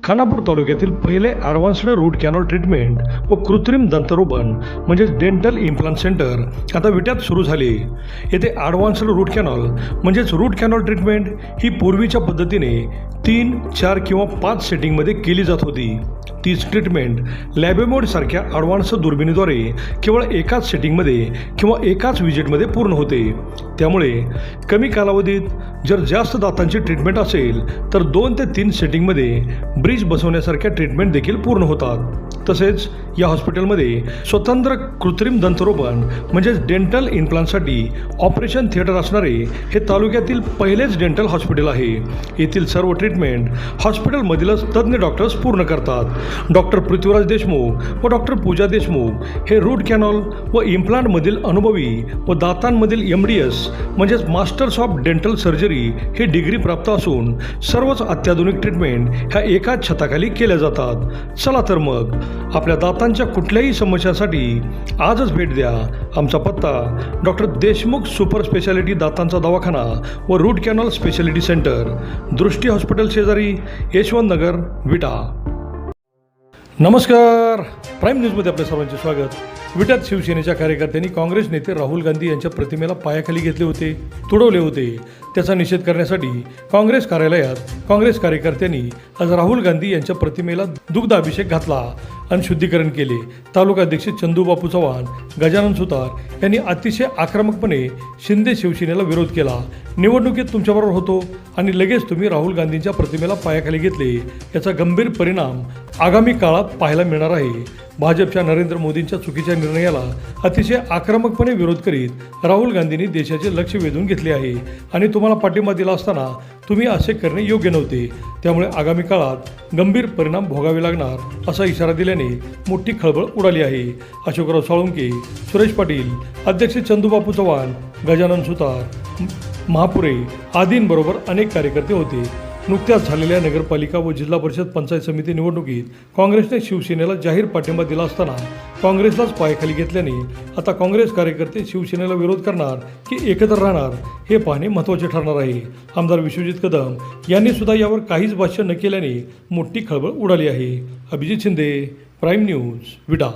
खानापूर तालुक्यातील पहिले advanced route canal treatment व कृत्रिम दंतरोपण म्हणजेच डेंटल इम्प्लांट सेंटर आता विट्यात सुरू झाले. येथे ॲडव्हान्स्ड रूट कॅनॉल म्हणजेच रूट कॅनॉल ट्रीटमेंट ही पूर्वीच्या पद्धतीने 3, 4 किंवा 5 सेटिंगमध्ये केली जात होती. तीच ट्रीटमेंट लॅबेमोडसारख्या ॲडव्हान्स दुर्बिणीद्वारे केवळ एकाच सेटिंगमध्ये किंवा एकाच विजिटमध्ये पूर्ण होते. त्यामुळे कमी कालावधीत जर जास्त दातांची ट्रीटमेंट असेल तर 2 ते 3 सेटिंगमध्ये ब्रिज बसवण्यासारख्या ट्रीटमेंट देखील पूर्ण होतात. तसेच या हॉस्पिटलमध्ये स्वतंत्र कृत्रिम दंतरोपण म्हणजेच डेंटल इम्प्लांटसाठी ऑपरेशन थिएटर असणारे हे तालुक्यातील पहिलेच डेंटल हॉस्पिटल आहे. येथील सर्व ट्रीटमेंट हॉस्पिटलमधीलच तज्ज्ञ डॉक्टर्स पूर्ण करतात. डॉक्टर पृथ्वीराज देशमुख व डॉक्टर पूजा देशमुख हे रूट कॅनॉल व इम्प्लांटमधील अनुभवी व दातांमधील MDS म्हणजेच masters of dental surgery he degree प्राप्त असून सर्वच अत्याधुनिक ट्रीटमेंट ह्या एकाच छताखाली केल्या जातात. चला तर मग आपल्या दातांच्या कुठल्याही समस्यांसाठी आजच भेट द्या. आमचा पत्ता डॉक्टर देशमुख सुपर स्पेशालिटी दातांचा दवाखाना व रूट कॅनॉल स्पेशालिटी सेंटर, दृष्टी हॉस्पिटल शेजारी, यशवंत नगर, विटा. नमस्कार, प्राईम न्यूजमध्ये आपल्या सर्वांचे स्वागत. विट्यात शिवसेनेच्या कार्यकर्त्यांनी काँग्रेस नेते राहुल गांधी यांच्या प्रतिमेला पायाखाली घेतले होते, तुडवले होते. त्याचा निषेध करण्यासाठी काँग्रेस कार्यालयात काँग्रेस कार्यकर्त्यांनी आज राहुल गांधी यांच्या प्रतिमेला दुग्धाभिषेक घातला आणि शुद्धीकरण केले. तालुकाध्यक्ष चंदूबापू चव्हाण, गजानन सुतार यांनी अतिशय आक्रमकपणे शिंदे शिवसेनेला विरोध केला. निवडणुकीत तुमच्याबरोबर होतो आणि लगेच तुम्ही राहुल गांधींच्या प्रतिमेला पायाखाली घेतले, याचा गंभीर परिणाम आगामी काळात पाहायला मिळणार आहे. भाजपच्या नरेंद्र मोदींच्या चुकीच्या निर्णयाला अतिशय आक्रमकपणे विरोध करीत राहुल गांधींनी देशाचे लक्ष वेधून घेतले आहे आणि तुम्हाला पाठिंबा दिला असताना तुम्ही असे करणे योग्य नव्हते. त्यामुळे आगामी काळात गंभीर परिणाम भोगावे लागणार असा इशारा दिल्याने मोठी खळबळ उडाली आहे. अशोकराव साळुंके, सुरेश पाटील, अध्यक्ष चंदूबापू चव्हाण, गजानन सुतार, महापुरे आदींबरोबर अनेक कार्यकर्ते होते. नुकत्याच झालेल्या नगरपालिका व जिल्हा परिषद पंचायत समिती निवडणुकीत काँग्रेसने शिवसेनेला जाहीर पाठिंबा दिला असताना काँग्रेसलाच पायाखाली घेतल्याने आता काँग्रेस कार्यकर्ते शिवसेनेला विरोध करणार की एकत्र राहणार हे पाहणे महत्त्वाचे ठरणार आहे. आमदार विश्वजित कदम यांनी सुद्धा यावर काहीच भाष्य न केल्याने मोठी खळबळ उडाली आहे. अभिजित शिंदे, प्राईम न्यूज, विटा.